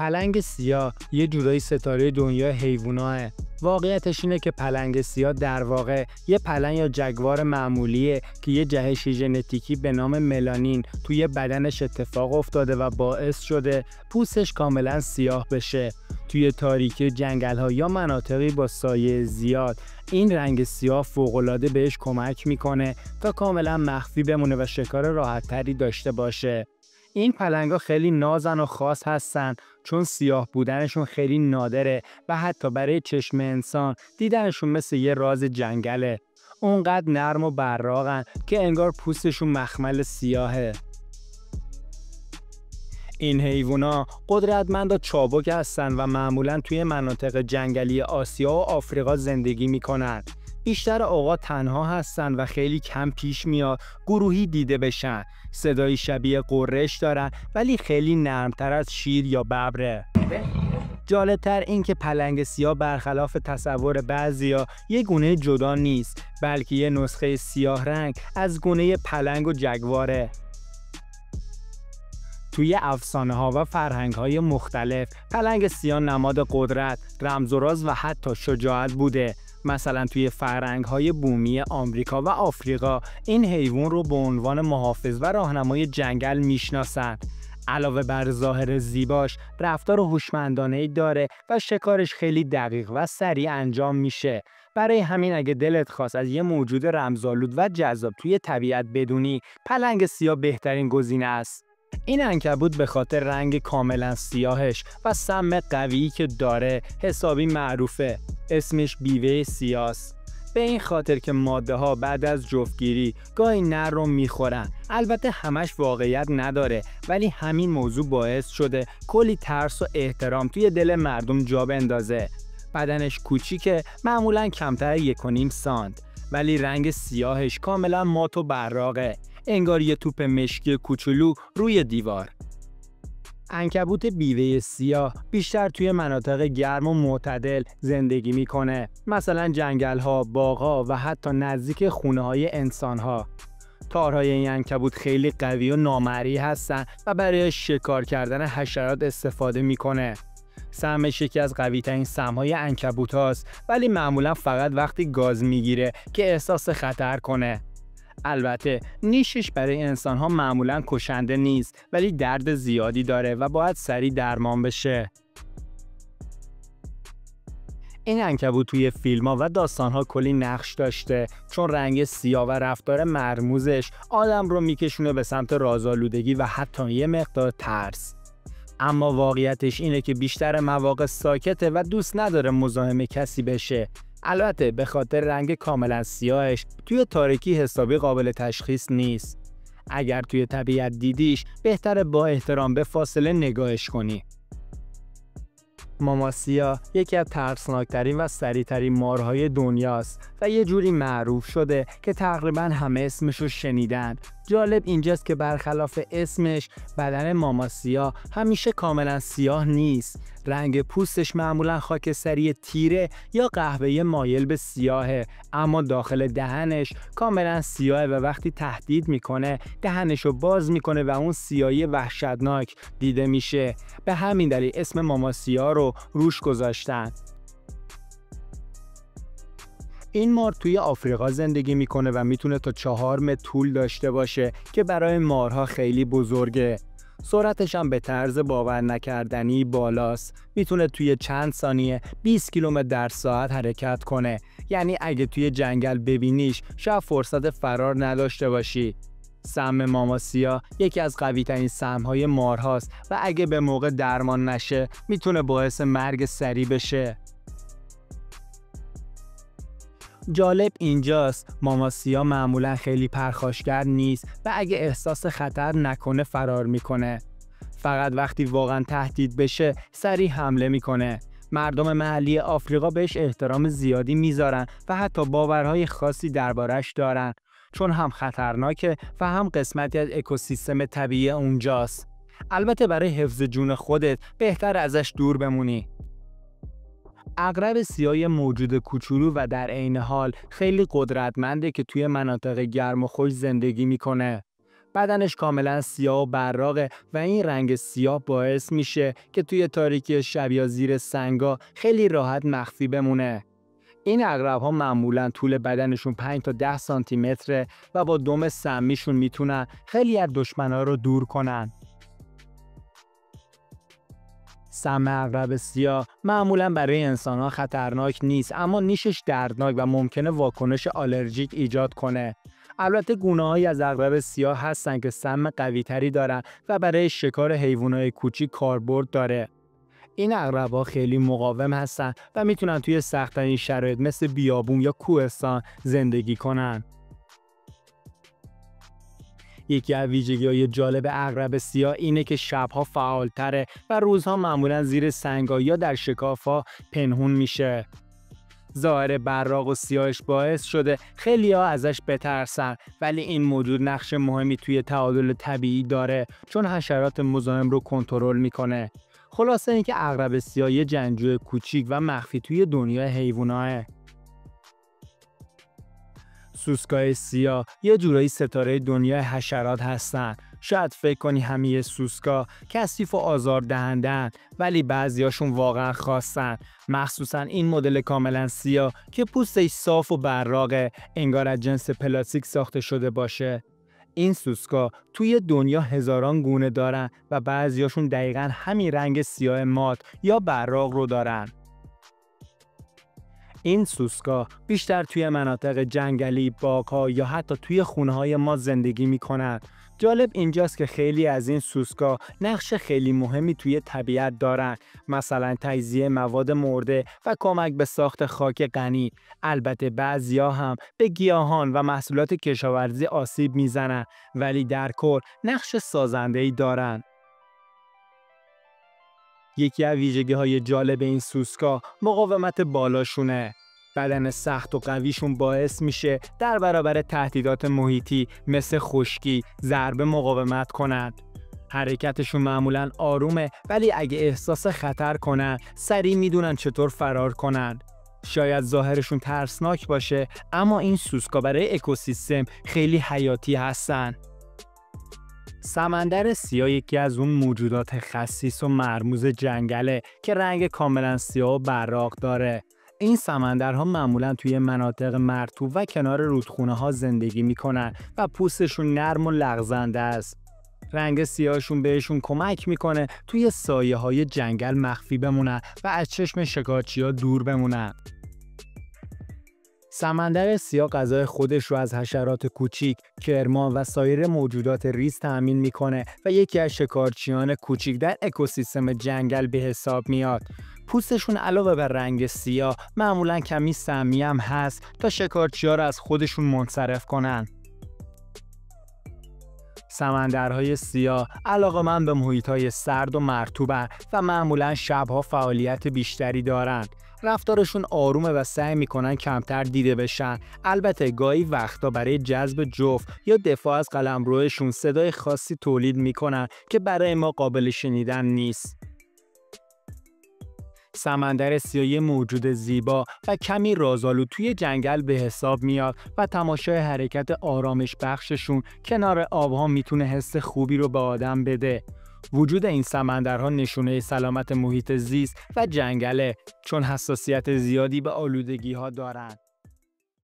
پلنگ سیاه یه جورایی ستاره دنیای حیواناه. واقعیتش اینه که پلنگ سیاه در واقع یه پلنگ یا جگوار معمولیه که یه جهش ژنتیکی به نام ملانین توی بدنش اتفاق افتاده و باعث شده پوستش کاملا سیاه بشه. توی تاریکی جنگل‌ها یا مناطقی با سایه زیاد این رنگ سیاه فوق‌العاده بهش کمک میکنه تا کاملا مخفی بمونه و شکار راحت‌تری داشته باشه. این پلنگا خیلی نازن و خاص هستن چون سیاه بودنشون خیلی نادره و حتی برای چشم انسان دیدنشون مثل یه راز جنگله. اونقدر نرم و براقن که انگار پوستشون مخمل سیاهه. این حیوونا قدرتمند و چابک هستن و معمولاً توی مناطق جنگلی آسیا و آفریقا زندگی میکنن. بیشتر اوقات تنها هستن و خیلی کم پیش میاد گروهی دیده بشن. صدایی شبیه قرش دارن ولی خیلی نرمتر از شیر یا ببره. جالبتر این که پلنگ سیاه برخلاف تصور بعضیا یک گونه جدا نیست، بلکه یه نسخه سیاه رنگ از گونه پلنگ و جگواره. توی افسانه ها و فرهنگ های مختلف پلنگ سیاه نماد قدرت، رمز و راز و حتی شجاعت بوده. مثلا توی فرهنگ های بومی آمریکا و آفریقا این حیوان رو به عنوان محافظ و راهنمای جنگل میشناسن. علاوه بر ظاهر زیباش، رفتار هوشمندانه‌ای داره و شکارش خیلی دقیق و سریع انجام میشه. برای همین اگه دلت خواست از یه موجود رمزآلود و جذاب توی طبیعت بدونی، پلنگ سیاه بهترین گزینه است. این عنکبوت به خاطر رنگ کاملا سیاهش و سم قویی که داره حسابی معروفه. اسمش بیوه سیاست. به این خاطر که ماده ها بعد از جفتگیری گاهی نر رو میخورن. البته همش واقعیت نداره، ولی همین موضوع باعث شده کلی ترس و احترام توی دل مردم جا بندازه. بدنش کوچیکه، معمولاً کمتر 1.5 سانت، ولی رنگ سیاهش کاملا مات و براقه، انگار یه توپ مشکی کوچولو روی دیوار. عنکبوت بیوه سیاه بیشتر توی مناطق گرم و معتدل زندگی میکنه، مثلا جنگل‌ها، باغ‌ها و حتی نزدیک خونه‌های انسان‌ها. تارهای این عنکبوت خیلی قوی و نامرئی هستن و برای شکار کردن حشرات استفاده میکنه. سمش یکی از قوی‌ترین سم‌های عنکبوت هاست، ولی معمولا فقط وقتی گاز میگیره که احساس خطر کنه. البته نیشش برای انسان‌ها معمولاً کشنده نیست، ولی درد زیادی داره و باید سریع درمان بشه. این عنکبوت توی فیلم‌ها و داستان‌ها کلی نقش داشته، چون رنگ سیاه و رفتار مرموزش آدم رو میکشونه به سمت رازآلودگی و حتی یه مقدار ترس. اما واقعیتش اینه که بیشتر مواقع ساکته و دوست نداره مزاحم کسی بشه. البته به خاطر رنگ کاملا سیاهش توی تاریکی حسابی قابل تشخیص نیست. اگر توی طبیعت دیدیش بهتره با احترام به فاصله نگاهش کنی. ماما سیاه یکی از ترسناکترین و سریعترین مارهای دنیاست و یه جوری معروف شده که تقریبا همه اسمشو شنیدن. جالب اینجاست که برخلاف اسمش، بدن ماما سیاه همیشه کاملا سیاه نیست. رنگ پوستش معمولا خاکستری تیره یا قهوه‌ای مایل به سیاهه، اما داخل دهنش کاملا سیاهه و وقتی تهدید میکنه دهنشو باز میکنه و اون سیاهی وحشتناک دیده میشه. به همین دلیل اسم ماما سیاه رو روش گذاشتن. این مار توی آفریقا زندگی میکنه و میتونه تا 4 متر طول داشته باشه که برای مارها خیلی بزرگه. سرعتش هم به طرز باور نکردنی بالاست. میتونه توی چند ثانیه 20 کیلومتر در ساعت حرکت کنه. یعنی اگه توی جنگل ببینیش شاید فرصت فرار نداشته باشی. سم ماما سیاه یکی از قوی‌ترین سم‌های مارهاست و اگه به موقع درمان نشه میتونه باعث مرگ سریع بشه. جالب اینجاست ماما سیاه معمولا خیلی پرخاشگر نیست و اگه احساس خطر نکنه فرار میکنه. فقط وقتی واقعا تهدید بشه سریع حمله میکنه. مردم محلی آفریقا بهش احترام زیادی میذارن و حتی باورهای خاصی دربارش دارن، چون هم خطرناکه و هم قسمتی از اکوسیستم طبیعی اونجاست. البته برای حفظ جون خودت بهتر ازش دور بمونی. عقرب سیاه موجود کوچولو و در عین حال خیلی قدرتمنده که توی مناطق گرم و خشک زندگی میکنه. بدنش کاملا سیاه و براقه و این رنگ سیاه باعث میشه که توی تاریکی شب یا زیر سنگا خیلی راحت مخفی بمونه. این عقرب‌ها معمولاً طول بدنشون 5 تا 10 سانتی متره و با دم سمیشون میتونن خیلی از دشمنا رو دور کنن. سم عقرب سیاه معمولاً برای انسان‌ها خطرناک نیست، اما نیشش دردناک و ممکنه واکنش آلرژیک ایجاد کنه. البته گونه‌هایی از عقرب سیاه هستن که سم قوی‌تری دارن و برای شکار حیوانات کوچیک کاربرد داره. این عقرب‌ها خیلی مقاوم هستن و میتونن توی سخت‌ترین شرایط مثل بیابون یا کوهستان زندگی کنن. یکی از ویژگی‌های جالب عقرب سیاه اینه که شب‌ها فعال‌تره و روزها معمولاً زیر سنگ‌ها یا در شکاف‌ها پنهون میشه. ظاهر براق و سیاهش باعث شده خیلی‌ها ازش بترسن، ولی این موجود نقش مهمی توی تعادل طبیعی داره چون حشرات مزاحم رو کنترل میکنه. خلاصه اینکه عقرب سیاه یه جنگجوی کوچیک و مخفی توی دنیای حیواناته. سوسکای سیاه یه جورایی ستاره دنیای حشرات هستن. شاید فکر کنی همه سوسکا کثیف و آزاردهنده‌اند، ولی بعضیاشون واقعا خاصن. مخصوصا این مدل کاملا سیاه که پوستش صاف و براقه، انگار از جنس پلاستیک ساخته شده باشه. این سوسکا توی دنیا هزاران گونه دارن و بعضیاشون دقیقاً همین رنگ سیاه مات یا براق رو دارن. این سوسکا بیشتر توی مناطق جنگلی، باغ‌ها یا حتی توی خونه‌های ما زندگی می‌کنن. جالب اینجاست که خیلی از این سوسکا نقش خیلی مهمی توی طبیعت دارن، مثلا تجزیه مواد مرده و کمک به ساخت خاک غنی. البته بعضیا هم به گیاهان و محصولات کشاورزی آسیب میزنن، ولی در کل نقش سازنده‌ای دارن. یکی از ویژگی‌های جالب این سوسکا مقاومت بالاشونه. بدن سخت و قویشون باعث میشه در برابر تهدیدات محیطی مثل خشکی، ضربه مقاومت کنند. حرکتشون معمولاً آرومه، ولی اگه احساس خطر کنن، سریع میدونن چطور فرار کنن. شاید ظاهرشون ترسناک باشه، اما این سوسکا برای اکوسیستم خیلی حیاتی هستن. سمندر سیاه یکی از اون موجودات خسیس و مرموز جنگله که رنگ کاملا سیاه و براق داره. این سمندرها معمولا توی مناطق مرطوب و کنار رودخونه ها زندگی میکنن و پوستشون نرم و لغزنده است. رنگ سیاهشون بهشون کمک میکنه توی سایه های جنگل مخفی بمونن و از چشم شکارچی‌ها دور بمونن. سمندر سیاه غذای خودش رو از حشرات کوچیک، کرمان و سایر موجودات ریز تأمین میکنه و یکی از شکارچیان کوچیک در اکوسیستم جنگل به حساب میاد. پوستشون علاوه بر رنگ سیاه معمولاً کمی سمی هم هست تا شکارچی‌ها رو از خودشون منصرف کنن. سمندرهای سیاه علاقه‌مند به محیط‌های سرد و مرطوبن و معمولاً شب‌ها فعالیت بیشتری دارند. رفتارشون آرومه و سعی میکنن کمتر دیده بشن. البته گاهی وقتا برای جذب جفت یا دفاع از قلمروشون صدای خاصی تولید میکنن که برای ما قابل شنیدن نیست. سمندر سیاه موجود زیبا و کمی رازآلود توی جنگل به حساب میاد و تماشای حرکت آرامش بخششون کنار آبها میتونه حس خوبی رو به آدم بده. وجود این سمندرها نشونه سلامت محیط زیست و جنگله، چون حساسیت زیادی به آلودگی‌ها دارند.